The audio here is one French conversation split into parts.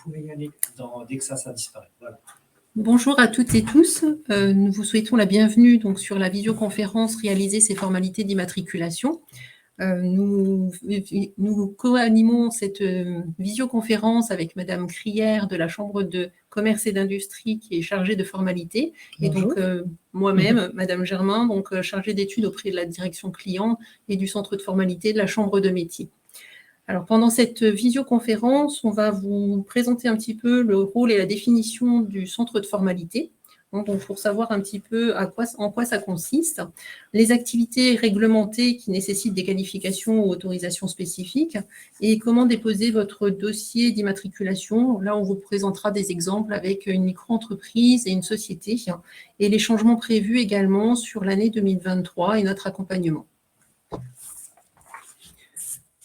pouvez y aller dès que ça disparaît. Voilà. Bonjour à toutes et tous. Nous vous souhaitons la bienvenue donc, sur la visioconférence Réaliser ces formalités d'immatriculation. Nous co-animons cette visioconférence avec Madame Crière de la Chambre de commerce et d'industrie qui est chargée de formalités. Bonjour. Et donc moi-même, Madame Germain, donc chargée d'études auprès de la direction client et du centre de formalité de la Chambre de métier. Alors, pendant cette visioconférence, on va vous présenter un petit peu le rôle et la définition du centre de formalité. Donc, pour savoir un petit peu en quoi ça consiste, les activités réglementées qui nécessitent des qualifications ou autorisations spécifiques et comment déposer votre dossier d'immatriculation. Là, on vous présentera des exemples avec une micro-entreprise et une société et les changements prévus également sur l'année 2023 et notre accompagnement.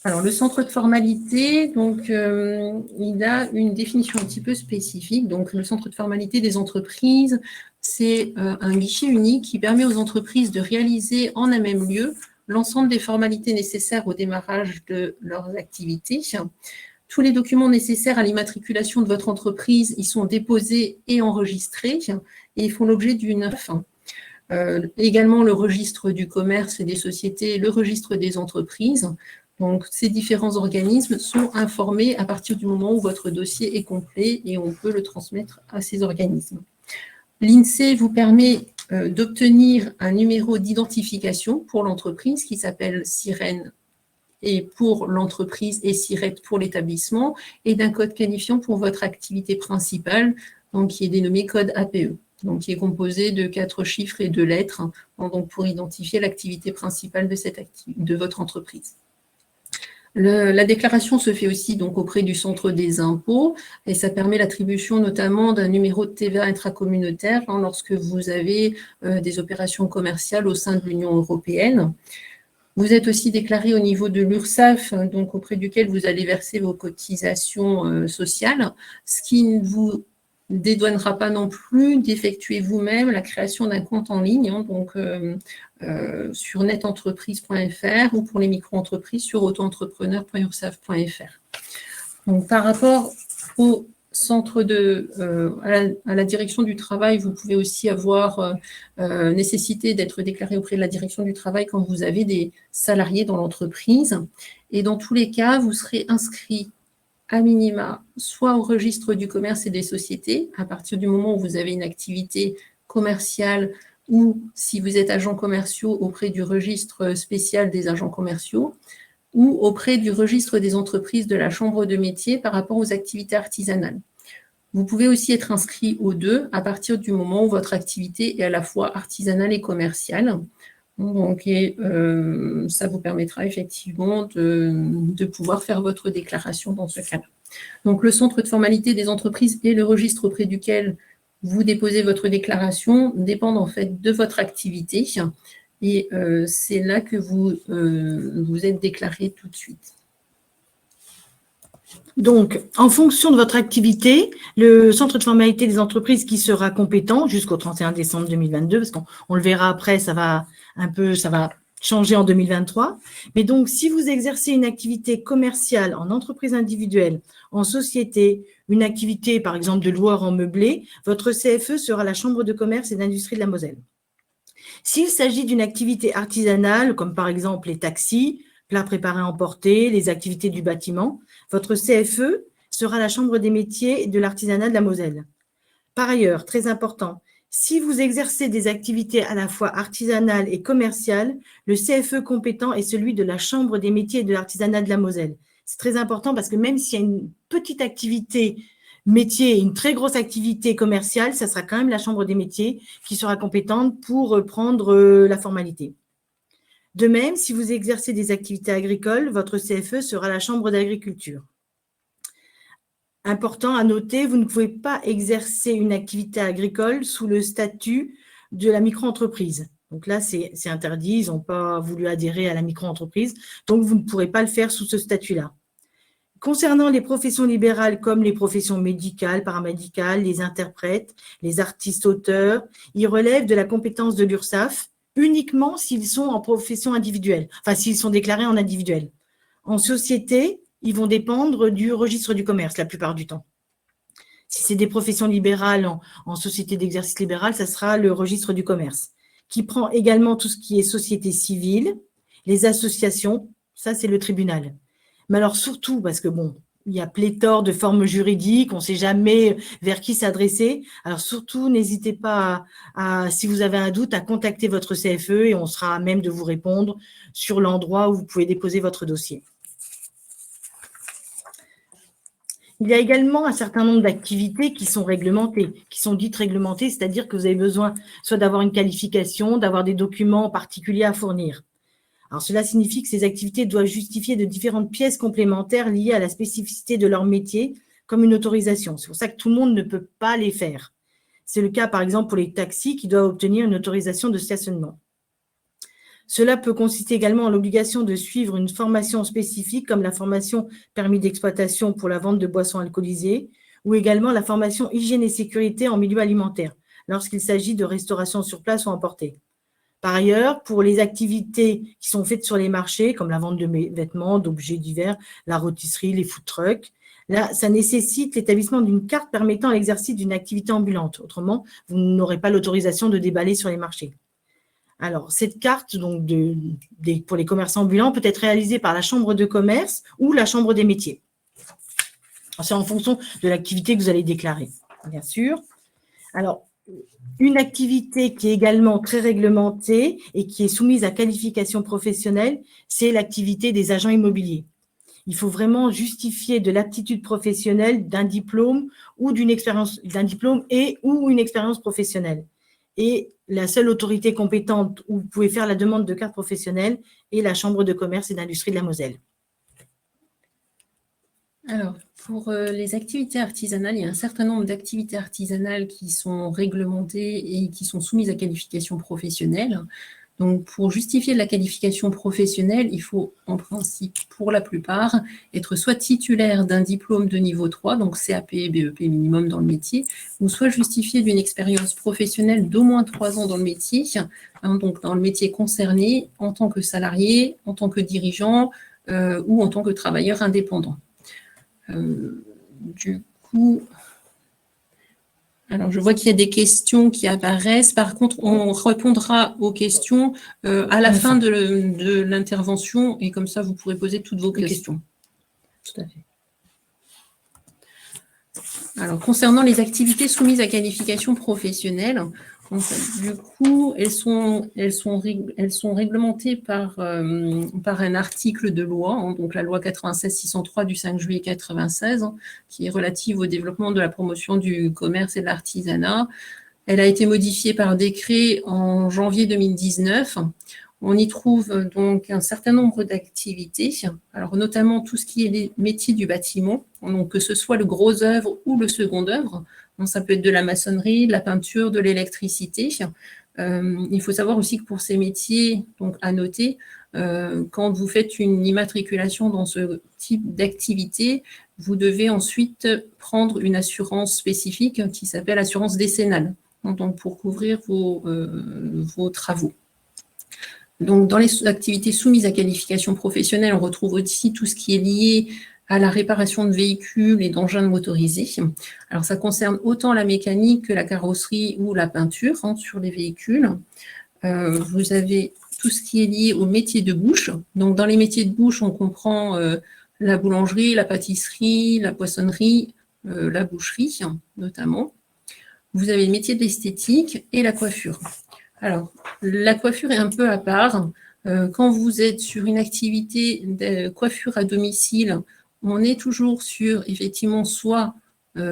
Alors, le centre de formalité, donc, il a une définition un petit peu spécifique. Donc, le centre de formalité des entreprises, c'est un guichet unique qui permet aux entreprises de réaliser en un même lieu l'ensemble des formalités nécessaires au démarrage de leurs activités. Tous les documents nécessaires à l'immatriculation de votre entreprise, ils sont déposés et enregistrés et ils font l'objet d'une fin. Également, le registre du commerce et des sociétés, le registre des entreprises. Donc, ces différents organismes sont informés à partir du moment où votre dossier est complet et on peut le transmettre à ces organismes. L'INSEE vous permet d'obtenir un numéro d'identification pour l'entreprise qui s'appelle SIREN et pour l'entreprise et SIRET pour l'établissement et d'un code qualifiant pour votre activité principale, donc qui est dénommé code APE. Donc, qui est composé de 4 chiffres et 2 lettres donc pour identifier l'activité principale de votre entreprise. La déclaration se fait aussi donc auprès du centre des impôts et ça permet l'attribution notamment d'un numéro de TVA intracommunautaire lorsque vous avez des opérations commerciales au sein de l'Union européenne. Vous êtes aussi déclaré au niveau de l'URSSAF, donc auprès duquel vous allez verser vos cotisations sociales, ce qui ne vous dédouanera pas non plus d'effectuer vous-même la création d'un compte en ligne, donc sur netentreprise.fr ou pour les micro-entreprises sur autoentrepreneur.ursaf.fr. Donc, par rapport au centre à la direction du travail, vous pouvez aussi avoir nécessité d'être déclaré auprès de la direction du travail quand vous avez des salariés dans l'entreprise. Et dans tous les cas, vous serez inscrit à minima, soit au registre du commerce et des sociétés, à partir du moment où vous avez une activité commerciale ou si vous êtes agent commerciaux auprès du registre spécial des agents commerciaux ou auprès du registre des entreprises de la Chambre de métier par rapport aux activités artisanales. Vous pouvez aussi être inscrit aux deux à partir du moment où votre activité est à la fois artisanale et commerciale. Donc, ça vous permettra effectivement de pouvoir faire votre déclaration dans ce cas-là. Donc, le centre de formalité des entreprises et le registre auprès duquel vous déposez votre déclaration dépendent en fait de votre activité et c'est là que vous êtes déclaré tout de suite. Donc, en fonction de votre activité, le centre de formalité des entreprises qui sera compétent jusqu'au 31 décembre 2022, parce qu'on le verra après, ça va changer en 2023. Mais donc, si vous exercez une activité commerciale en entreprise individuelle, en société, une activité, par exemple, de loueur en meublé, votre CFE sera la Chambre de commerce et d'industrie de la Moselle. S'il s'agit d'une activité artisanale, comme par exemple les taxis, plats préparés à emporter, les activités du bâtiment, votre CFE sera la Chambre des métiers et de l'artisanat de la Moselle. Par ailleurs, très important, si vous exercez des activités à la fois artisanales et commerciales, le CFE compétent est celui de la Chambre des métiers et de l'artisanat de la Moselle. C'est très important parce que même s'il y a une petite activité métier et une très grosse activité commerciale, ça sera quand même la Chambre des métiers qui sera compétente pour prendre la formalité. De même, si vous exercez des activités agricoles, votre CFE sera la Chambre d'agriculture. Important à noter, vous ne pouvez pas exercer une activité agricole sous le statut de la micro-entreprise. Donc là, c'est interdit, ils n'ont pas voulu adhérer à la micro-entreprise, donc vous ne pourrez pas le faire sous ce statut-là. Concernant les professions libérales comme les professions médicales, paramédicales, les interprètes, les artistes-auteurs, ils relèvent de la compétence de l'URSSAF uniquement s'ils sont en profession individuelle, enfin s'ils sont déclarés en individuel. En société, ils vont dépendre du registre du commerce la plupart du temps. Si c'est des professions libérales en société d'exercice libéral, ça sera le registre du commerce, qui prend également tout ce qui est société civile, les associations, ça c'est le tribunal. Mais alors surtout, parce que bon, il y a pléthore de formes juridiques, on ne sait jamais vers qui s'adresser. Alors surtout, n'hésitez pas si vous avez un doute, à contacter votre CFE et on sera à même de vous répondre sur l'endroit où vous pouvez déposer votre dossier. Il y a également un certain nombre d'activités qui sont réglementées, qui sont dites réglementées, c'est-à-dire que vous avez besoin soit d'avoir une qualification, d'avoir des documents particuliers à fournir. Alors, cela signifie que ces activités doivent justifier de différentes pièces complémentaires liées à la spécificité de leur métier, comme une autorisation. C'est pour ça que tout le monde ne peut pas les faire. C'est le cas, par exemple, pour les taxis qui doivent obtenir une autorisation de stationnement. Cela peut consister également en l'obligation de suivre une formation spécifique, comme la formation permis d'exploitation pour la vente de boissons alcoolisées, ou également la formation hygiène et sécurité en milieu alimentaire, lorsqu'il s'agit de restauration sur place ou emportée. Par ailleurs, pour les activités qui sont faites sur les marchés, comme la vente de vêtements, d'objets divers, la rôtisserie, les food trucks, là, ça nécessite l'établissement d'une carte permettant l'exercice d'une activité ambulante. Autrement, vous n'aurez pas l'autorisation de déballer sur les marchés. Alors, cette carte donc pour les commerçants ambulants peut être réalisée par la chambre de commerce ou la chambre des métiers. C'est en fonction de l'activité que vous allez déclarer, bien sûr. Alors, une activité qui est également très réglementée et qui est soumise à qualification professionnelle, c'est l'activité des agents immobiliers. Il faut vraiment justifier de l'aptitude professionnelle d'un diplôme ou d'une expérience, d'un diplôme ou une expérience professionnelle. Et la seule autorité compétente où vous pouvez faire la demande de carte professionnelle est la Chambre de commerce et d'industrie de la Moselle. Alors, pour les activités artisanales, il y a un certain nombre d'activités artisanales qui sont réglementées et qui sont soumises à qualification professionnelle. Donc, pour justifier de la qualification professionnelle, il faut, en principe, pour la plupart, être soit titulaire d'un diplôme de niveau 3, donc CAP, BEP minimum dans le métier, ou soit justifié d'une expérience professionnelle d'au moins 3 ans dans le métier, donc dans le métier concerné, en tant que salarié, en tant que dirigeant ou en tant que travailleur indépendant. Du coup, alors je vois qu'il y a des questions qui apparaissent. Par contre, on répondra aux questions à la fin de l'intervention et comme ça, vous pourrez poser toutes vos questions. Tout à fait. Alors, concernant les activités soumises à qualification professionnelle, donc, du coup, elles sont réglementées par un article de loi, hein, donc la loi 96-603 du 5 juillet 96, hein, qui est relative au développement de la promotion du commerce et de l'artisanat. Elle a été modifiée par décret en janvier 2019. On y trouve donc un certain nombre d'activités, alors notamment tout ce qui est les métiers du bâtiment, donc que ce soit le gros œuvre ou le second œuvre. Donc, ça peut être de la maçonnerie, de la peinture, de l'électricité. Il faut savoir aussi que pour ces métiers, donc à noter, quand vous faites une immatriculation dans ce type d'activité, vous devez ensuite prendre une assurance spécifique qui s'appelle assurance décennale, donc pour couvrir vos travaux. Donc, dans les activités soumises à qualification professionnelle, on retrouve aussi tout ce qui est lié à la réparation de véhicules et d'engins motorisés. Alors, ça concerne autant la mécanique que la carrosserie ou la peinture sur les véhicules. Vous avez tout ce qui est lié au métier de bouche. Donc, dans les métiers de bouche, on comprend la boulangerie, la pâtisserie, la poissonnerie, la boucherie notamment. Vous avez le métier de l'esthétique et la coiffure. Alors, la coiffure est un peu à part. Quand vous êtes sur une activité de coiffure à domicile, on est toujours sur, effectivement, soit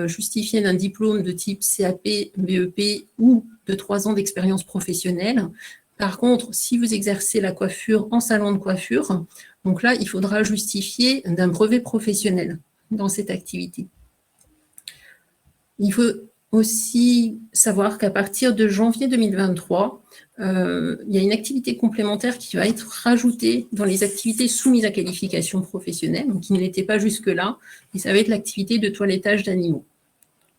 justifié d'un diplôme de type CAP, BEP ou de 3 ans d'expérience professionnelle. Par contre, si vous exercez la coiffure en salon de coiffure, donc là, il faudra justifier d'un brevet professionnel dans cette activité. Il faut aussi savoir qu'à partir de janvier 2023, il y a une activité complémentaire qui va être rajoutée dans les activités soumises à qualification professionnelle, donc qui ne l'était pas jusque-là, et ça va être l'activité de toilettage d'animaux.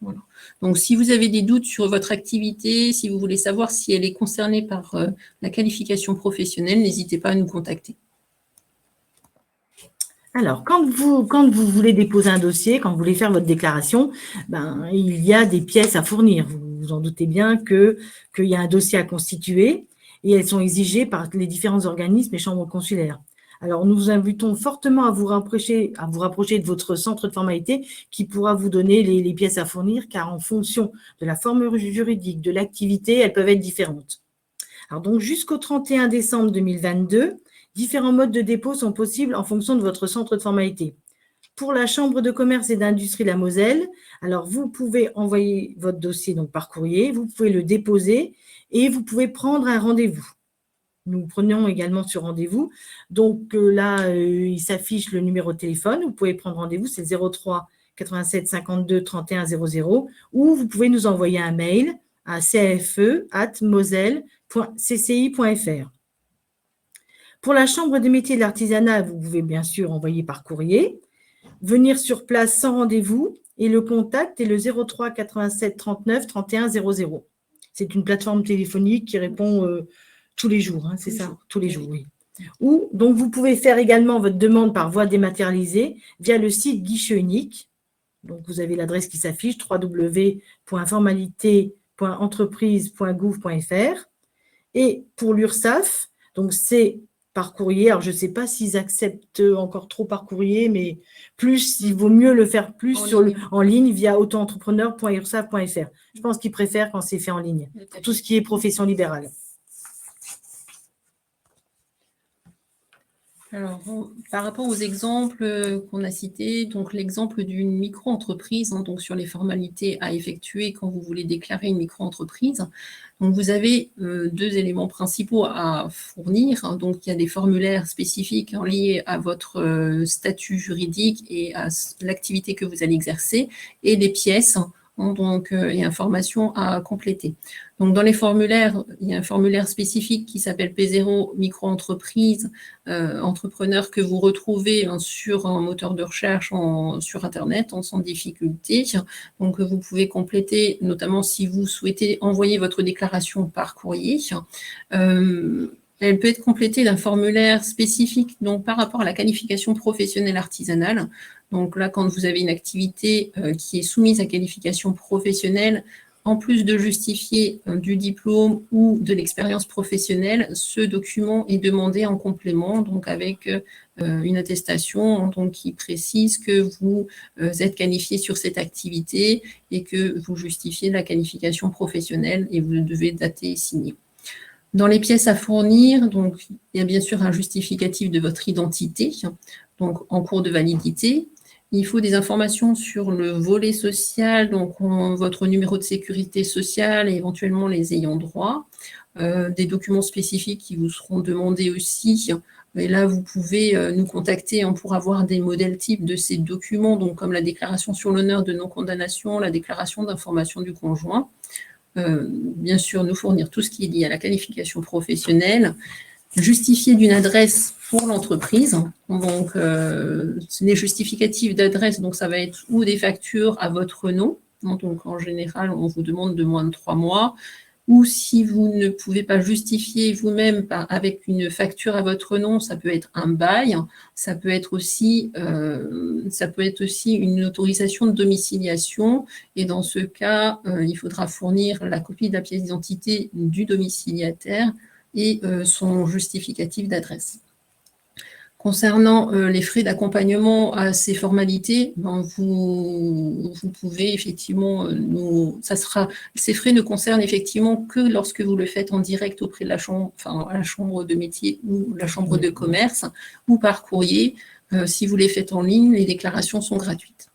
Voilà. Donc, si vous avez des doutes sur votre activité, si vous voulez savoir si elle est concernée par la qualification professionnelle, n'hésitez pas à nous contacter. Alors, quand vous voulez déposer un dossier, quand vous voulez faire votre déclaration, il y a des pièces à fournir. Vous vous en doutez bien qu'il y a un dossier à constituer et elles sont exigées par les différents organismes et chambres consulaires. Alors, nous vous invitons fortement à vous rapprocher de votre centre de formalité qui pourra vous donner les pièces à fournir, car en fonction de la forme juridique, de l'activité, elles peuvent être différentes. Alors, donc, jusqu'au 31 décembre 2022, différents modes de dépôt sont possibles en fonction de votre centre de formalité. Pour la Chambre de commerce et d'industrie de la Moselle, alors vous pouvez envoyer votre dossier donc par courrier, vous pouvez le déposer et vous pouvez prendre un rendez-vous. Nous prenons également ce rendez-vous. Donc là, il s'affiche le numéro de téléphone. Vous pouvez prendre rendez-vous, c'est 03 87 52 31 00, ou vous pouvez nous envoyer un mail à cfe@moselle.cci.fr. Pour la Chambre des métiers de l'artisanat, vous pouvez bien sûr envoyer par courrier, venir sur place sans rendez-vous et le contact est le 03 87 39 31 00. C'est une plateforme téléphonique qui répond tous les jours, c'est ça? Tous les jours, oui. Ou donc vous pouvez faire également votre demande par voie dématérialisée via le site guichet unique. Donc vous avez l'adresse qui s'affiche www.formalité.entreprise.gouv.fr. Et pour l'URSSAF, donc c'est par courrier. Alors, je ne sais pas s'ils acceptent encore trop par courrier, mais il vaut mieux le faire plus en ligne via auto-entrepreneur.ursaf.fr. Je pense qu'ils préfèrent quand c'est fait en ligne, pour tout ce qui est profession libérale. Alors, par rapport aux exemples qu'on a cités, donc l'exemple d'une micro-entreprise, donc sur les formalités à effectuer quand vous voulez déclarer une micro-entreprise. Donc, vous avez deux éléments principaux à fournir. Donc, il y a des formulaires spécifiques liés à votre statut juridique et à l'activité que vous allez exercer, et des pièces et informations à compléter. Donc, dans les formulaires, il y a un formulaire spécifique qui s'appelle P0 micro-entreprise, entrepreneur, que vous retrouvez sur un moteur de recherche sur Internet sans difficulté. Donc, vous pouvez compléter, notamment si vous souhaitez envoyer votre déclaration par courrier. Elle peut être complétée d'un formulaire spécifique donc, par rapport à la qualification professionnelle artisanale. Donc là, quand vous avez une activité qui est soumise à qualification professionnelle, en plus de justifier du diplôme ou de l'expérience professionnelle, ce document est demandé en complément, donc avec une attestation donc, qui précise que vous êtes qualifié sur cette activité et que vous justifiez la qualification professionnelle et vous devez dater et signer. Dans les pièces à fournir, donc, il y a bien sûr un justificatif de votre identité, donc en cours de validité. Il faut des informations sur le volet social, donc votre numéro de sécurité sociale et éventuellement les ayants droit. Des documents spécifiques qui vous seront demandés aussi. Et là, vous pouvez nous contacter pour avoir des modèles types de ces documents, donc comme la déclaration sur l'honneur de non-condamnation, la déclaration d'information du conjoint. Bien sûr, nous fournir tout ce qui est lié à la qualification professionnelle, justifier d'une adresse pour l'entreprise. Donc, les justificatifs d'adresse, donc ça va être ou des factures à votre nom. Donc, en général, on vous demande de moins de 3 mois. Ou si vous ne pouvez pas justifier vous-même avec une facture à votre nom, ça peut être un bail, ça peut être aussi une autorisation de domiciliation. Et dans ce cas, il faudra fournir la copie de la pièce d'identité du domiciliataire et son justificatif d'adresse. Concernant les frais d'accompagnement à ces formalités, vous pouvez effectivement, ces frais ne concernent effectivement que lorsque vous le faites en direct auprès de la chambre, à la chambre de métier ou la chambre de commerce ou par courrier. Si vous les faites en ligne, les déclarations sont gratuites.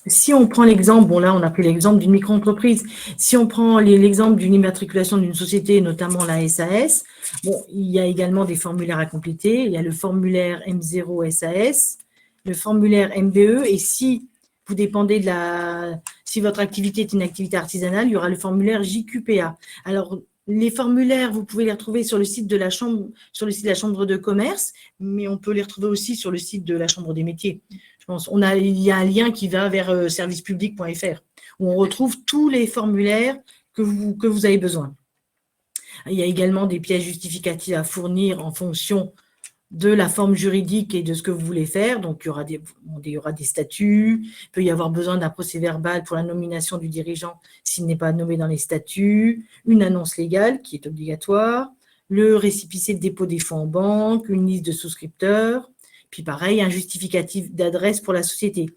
Si on prend l'exemple, là on a pris l'exemple d'une micro-entreprise, si on prend l'exemple d'une immatriculation d'une société, notamment la SAS, il y a également des formulaires à compléter, il y a le formulaire M0 SAS, le formulaire MBE, et si vous dépendez si votre activité est une activité artisanale, il y aura le formulaire JQPA. Alors, les formulaires, vous pouvez les retrouver sur le site de la chambre, de commerce, mais on peut les retrouver aussi sur le site de la chambre des métiers. Je pense, il y a un lien qui va vers servicepublic.fr où on retrouve tous les formulaires que vous avez besoin. Il y a également des pièces justificatives à fournir en fonction de la forme juridique et de ce que vous voulez faire. Donc, il y aura des statuts, il peut y avoir besoin d'un procès-verbal pour la nomination du dirigeant s'il n'est pas nommé dans les statuts, une annonce légale qui est obligatoire, le récépissé de dépôt des fonds en banque, une liste de souscripteurs, puis pareil, un justificatif d'adresse pour la société.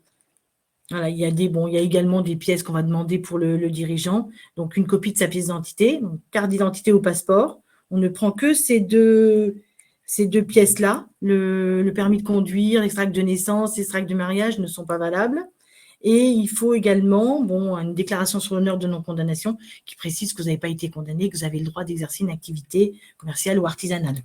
Voilà, il y a également des pièces qu'on va demander pour le dirigeant. Donc, une copie de sa pièce d'identité, donc carte d'identité ou passeport. On ne prend que ces deux pièces-là. Le permis de conduire, l'extract de naissance, l'extract de mariage ne sont pas valables. Et il faut également une déclaration sur l'honneur de non-condamnation qui précise que vous n'avez pas été condamné, que vous avez le droit d'exercer une activité commerciale ou artisanale.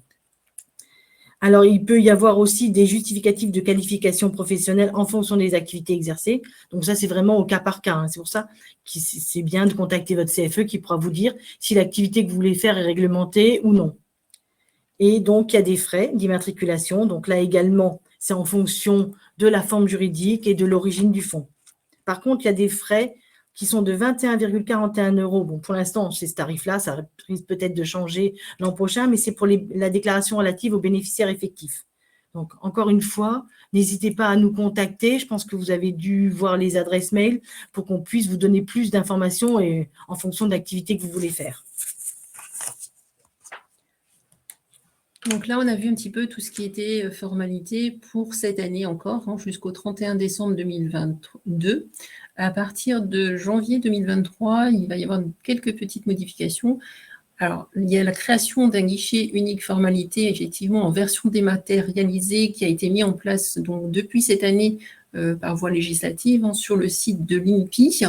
Alors, il peut y avoir aussi des justificatifs de qualification professionnelle en fonction des activités exercées. Donc, ça, c'est vraiment au cas par cas. Hein. C'est pour ça que c'est bien de contacter votre CFE qui pourra vous dire si l'activité que vous voulez faire est réglementée ou non. Et donc, il y a des frais d'immatriculation. Donc, là également, c'est en fonction de la forme juridique et de l'origine du fonds. Par contre, il y a des frais qui sont de 21,41 €. Bon, pour l'instant, c'est ce tarif-là, ça risque peut-être de changer l'an prochain, mais c'est pour la déclaration relative aux bénéficiaires effectifs. Donc, encore une fois, n'hésitez pas à nous contacter. Je pense que vous avez dû voir les adresses mail pour qu'on puisse vous donner plus d'informations et en fonction de l'activité que vous voulez faire. Donc là, on a vu un petit peu tout ce qui était formalité pour cette année encore, hein, jusqu'au 31 décembre 2022. À partir de janvier 2023, il va y avoir quelques petites modifications. Alors, il y a la création d'un guichet unique formalité, effectivement, en version dématérialisée, qui a été mis en place donc, depuis cette année par voie législative hein, sur le site de l'INPI.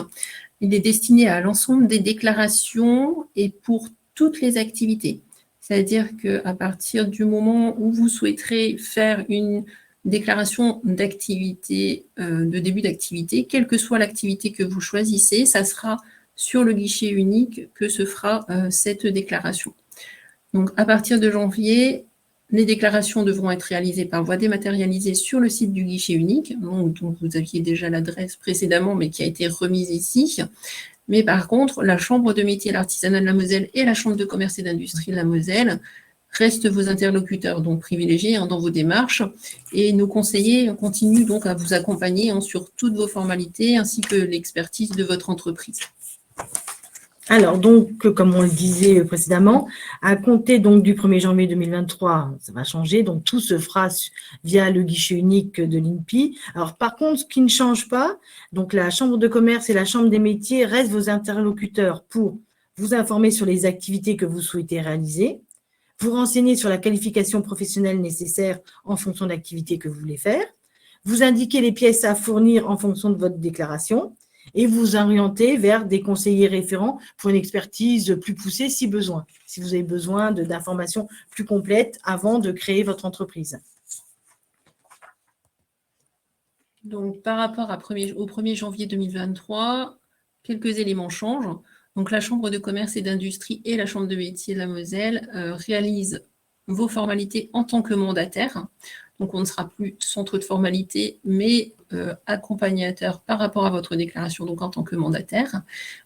Il est destiné à l'ensemble des déclarations et pour toutes les activités. C'est-à-dire qu'à partir du moment où vous souhaiterez faire une déclaration d'activité, de début d'activité, quelle que soit l'activité que vous choisissez, ça sera sur le guichet unique que se fera cette déclaration. Donc, à partir de janvier, les déclarations devront être réalisées par voie dématérialisée sur le site du guichet unique, dont vous aviez déjà l'adresse précédemment, mais qui a été remise ici. Mais par contre, la Chambre de métiers et l'artisanat de la Moselle et la Chambre de commerce et d'industrie de la Moselle restent vos interlocuteurs donc privilégiés dans vos démarches. Et nos conseillers continuent donc à vous accompagner sur toutes vos formalités ainsi que l'expertise de votre entreprise. Alors, donc, comme on le disait précédemment, à compter donc du 1er janvier 2023, ça va changer. Donc, tout se fera via le guichet unique de l'INPI. Alors, par contre, ce qui ne change pas, donc la Chambre de commerce et la Chambre des métiers restent vos interlocuteurs pour vous informer sur les activités que vous souhaitez réaliser, vous renseigner sur la qualification professionnelle nécessaire en fonction de l'activité que vous voulez faire, vous indiquer les pièces à fournir en fonction de votre déclaration, et vous orienter vers des conseillers référents pour une expertise plus poussée si besoin, si vous avez besoin d'informations plus complètes avant de créer votre entreprise. Donc, par rapport au 1er janvier 2023, quelques éléments changent. Donc, la Chambre de commerce et d'industrie et la Chambre de métiers de la Moselle réalisent vos formalités en tant que mandataire. Donc, on ne sera plus centre de formalité, mais accompagnateur par rapport à votre déclaration, donc en tant que mandataire.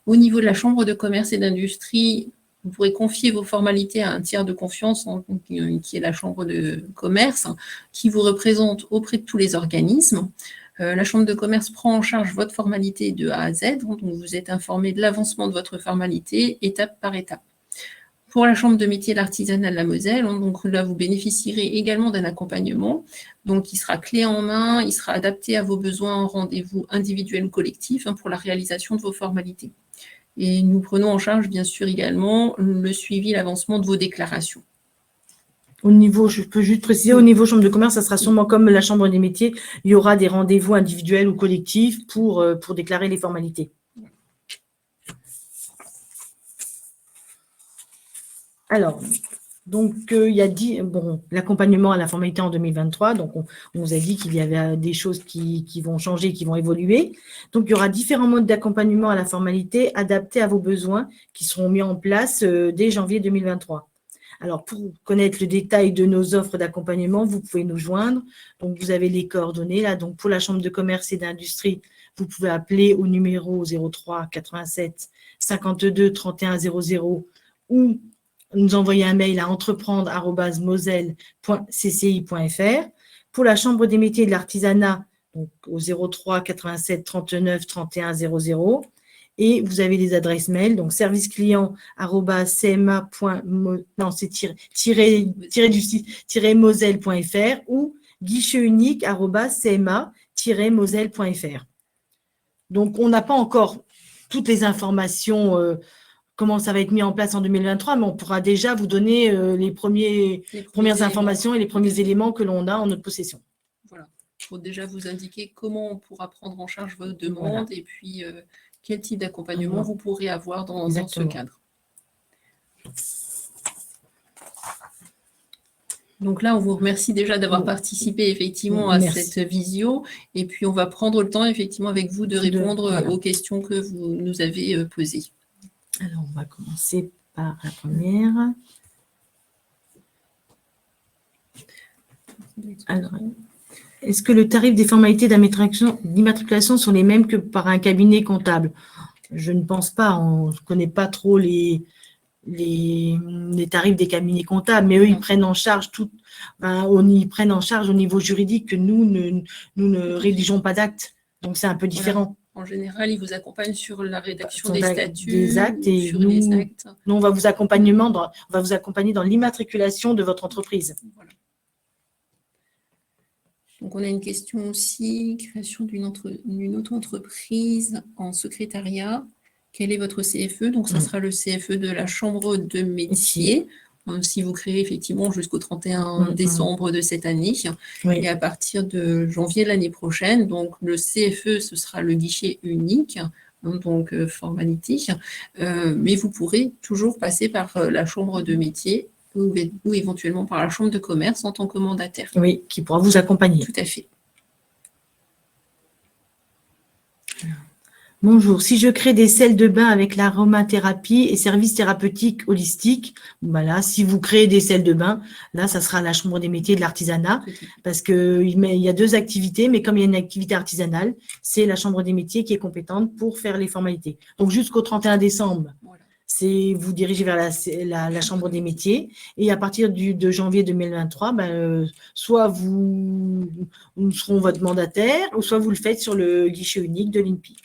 Au niveau de la Chambre de commerce et d'industrie, vous pourrez confier vos formalités à un tiers de confiance, qui est la Chambre de commerce, qui vous représente auprès de tous les organismes. La Chambre de commerce prend en charge votre formalité de A à Z, donc vous êtes informé de l'avancement de votre formalité, étape par étape. Pour la Chambre de métiers et l'artisanat de la Moselle, donc là, vous bénéficierez également d'un accompagnement, donc qui sera clé en main, il sera adapté à vos besoins en rendez-vous individuel ou collectif pour la réalisation de vos formalités. Et nous prenons en charge, bien sûr, également le suivi et l'avancement de vos déclarations. Au niveau, je peux juste préciser, au niveau Chambre de commerce, ça sera sûrement comme la Chambre des métiers, il y aura des rendez-vous individuels ou collectifs pour déclarer les formalités. Alors, donc, il y a l'accompagnement à la formalité en 2023. Donc, on vous a dit qu'il y avait des choses qui vont changer, qui vont évoluer. Donc, il y aura différents modes d'accompagnement à la formalité adaptés à vos besoins qui seront mis en place dès janvier 2023. Alors, pour connaître le détail de nos offres d'accompagnement, vous pouvez nous joindre. Donc, vous avez les coordonnées là. Donc, pour la Chambre de commerce et d'industrie, vous pouvez appeler au numéro 03 87 52 31 00 ou nous envoyer un mail à entreprendre@moselle.cci.fr. Pour la Chambre des métiers et de l'artisanat, donc au 03 87 39 31 00. Et vous avez les adresses mail, donc service client @cma.moselle.fr ou guichet unique @cma-moselle.fr. Donc, on n'a pas encore toutes les informations, comment ça va être mis en place en 2023, mais on pourra déjà vous donner les premières informations et les premiers éléments que l'on a en notre possession. Voilà, pour déjà vous indiquer comment on pourra prendre en charge vos demandes et puis quel type d'accompagnement vous pourrez avoir dans ce cadre. Donc là, on vous remercie déjà d'avoir participé effectivement à cette visio. Et puis, on va prendre le temps effectivement avec vous de répondre aux questions que vous nous avez posées. Alors, on va commencer par la première. Alors, est-ce que le tarif des formalités d'immatriculation sont les mêmes que par un cabinet comptable? Je ne pense pas. On ne connaît pas trop les tarifs des cabinets comptables, mais eux, ils prennent en charge ils prennent en charge au niveau juridique que nous ne rédigeons pas d'actes. Donc, c'est un peu différent. Voilà. En général, ils vous accompagnent sur la rédaction des statuts, des actes, et sur les actes. Nous, on va vous accompagner dans l'immatriculation de votre entreprise. Voilà. Donc, on a une question aussi, création d'une auto-entreprise en secrétariat. Quel est votre CFE? Donc, ça sera le CFE de la Chambre de métier, si vous créez effectivement jusqu'au 31 décembre de cette année. Oui. Et à partir de janvier de l'année prochaine, donc le CFE, ce sera le guichet unique, donc formalité. Mais vous pourrez toujours passer par la Chambre de métier ou éventuellement par la Chambre de commerce en tant que mandataire. Oui, qui pourra vous accompagner. Tout à fait. Bonjour, si je crée des salles de bain avec l'aromathérapie et services thérapeutiques holistiques, voilà, si vous créez des salles de bain, là, ça sera la Chambre des métiers de l'artisanat, parce qu'il y a deux activités, mais comme il y a une activité artisanale, c'est la Chambre des métiers qui est compétente pour faire les formalités. Donc, jusqu'au 31 décembre, c'est vous dirigez vers la Chambre des métiers, et à partir de janvier 2023, soit nous serons votre mandataire, ou soit vous le faites sur le guichet unique de l'INPI.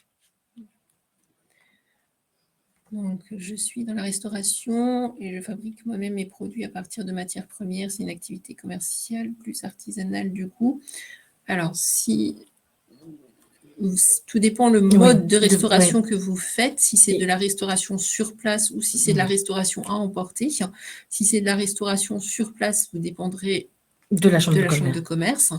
Donc, je suis dans la restauration et je fabrique moi-même mes produits à partir de matières premières. C'est une activité commerciale plus artisanale du coup. Alors, tout dépend le mode de restauration que vous faites, si c'est de la restauration sur place ou si c'est de la restauration à emporter. Si c'est de la restauration sur place, vous dépendrez de la chambre de commerce.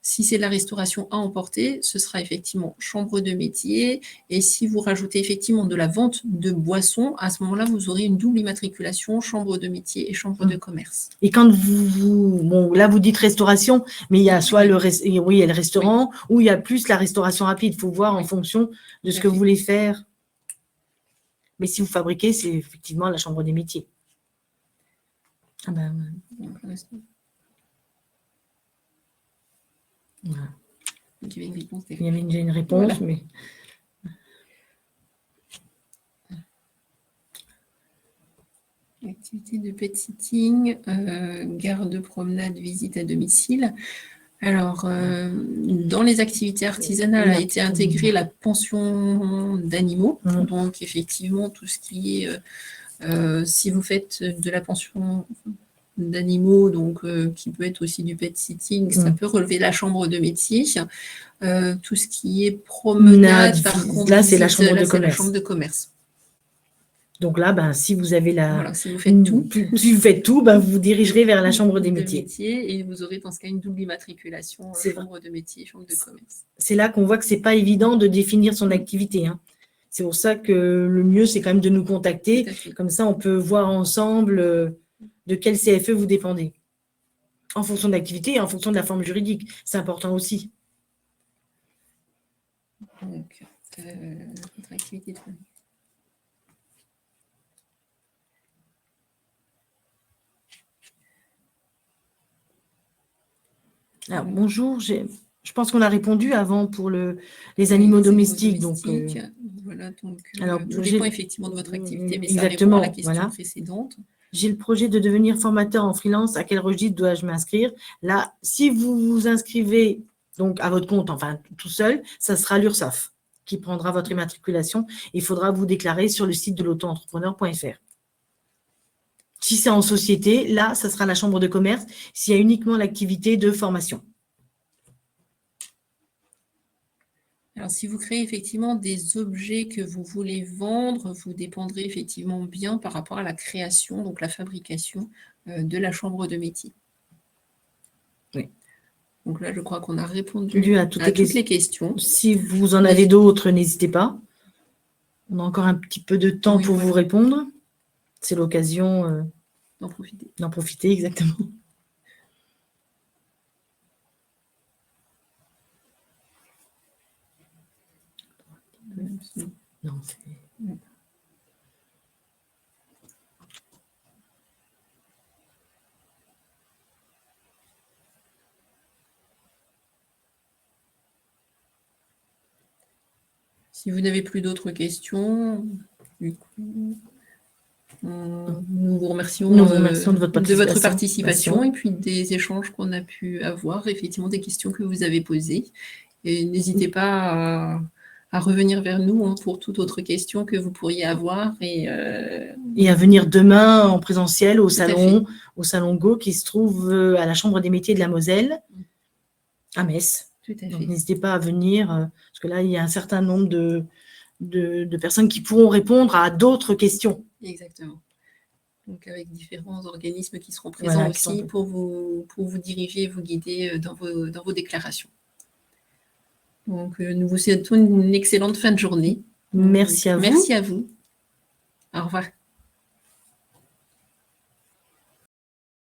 Si c'est de la restauration à emporter, ce sera effectivement chambre de métier. Et si vous rajoutez effectivement de la vente de boissons, à ce moment-là, vous aurez une double immatriculation, chambre de métier et chambre de commerce. Et quand là, vous dites restauration, mais il y a soit il y a le restaurant ou il y a plus la restauration rapide. Il faut voir en fonction de ce que vous voulez faire. Mais si vous fabriquez, c'est effectivement la chambre des métiers. Ah ben, voilà. Donc, il y avait une réponse. Il y avait déjà une réponse, mais... Activité de pet sitting, garde, promenade, visite à domicile. Alors, dans les activités artisanales a été intégrée la pension d'animaux. Donc, effectivement, tout ce qui est... si vous faites de la pension d'animaux, donc qui peut être aussi du pet sitting, ça peut relever la chambre de métier. Tout ce qui est promenade, par contre, là, c'est la chambre de commerce. Donc là, si vous avez si vous faites tout, vous dirigerez vers la chambre des métiers. Et vous aurez dans ce cas une double immatriculation, chambre de métier, chambre de commerce. C'est là qu'on voit que ce n'est pas évident de définir son activité. C'est pour ça que le mieux, c'est quand même de nous contacter. Comme ça, on peut voir ensemble de quel CFE vous dépendez. En fonction de l'activité et en fonction de la forme juridique. C'est important aussi. Donc, votre activité de famille. Alors, bonjour, je pense qu'on a répondu avant pour les animaux domestiques. Donc, voilà, donc tout dépend effectivement de votre activité, mais ça répond à la question précédente. j'ai le projet de devenir formateur en freelance, à quel registre dois-je m'inscrire? Là, si vous vous inscrivez donc à votre compte, enfin tout seul, ça sera l'URSSAF qui prendra votre immatriculation. Il faudra vous déclarer sur le site de l'auto-entrepreneur.fr. Si c'est en société, là, ça sera la chambre de commerce s'il y a uniquement l'activité de formation. Alors, si vous créez effectivement des objets que vous voulez vendre, vous dépendrez effectivement bien par rapport à la création, donc la fabrication de la chambre de métier. Oui. Donc là, je crois qu'on a répondu Dû à à toutes toutes les les questions. Si vous en avez d'autres, n'hésitez pas. On a encore un petit peu de temps Oui, pour voilà. vous répondre. C'est l'occasion D'en profiter. d'en profiter, exactement. Non, Si vous n'avez plus d'autres questions, du coup, nous vous remercions, Nous vous remercions de votre participation et puis des échanges qu'on a pu avoir, effectivement des questions que vous avez posées. Et n'hésitez pas à revenir vers nous pour toute autre question que vous pourriez avoir. Et à venir demain en présentiel au à salon Go qui se trouve à la Chambre des métiers de la Moselle, à Metz. Tout à Donc fait. n'hésitez pas à venir, parce que là, il y a un certain nombre de personnes qui pourront répondre à d'autres questions. Exactement. Donc avec différents organismes qui seront présents aussi pour vous diriger et vous guider dans vos déclarations. Donc nous vous souhaitons une excellente fin de journée. Merci à vous. Merci à vous. Au revoir.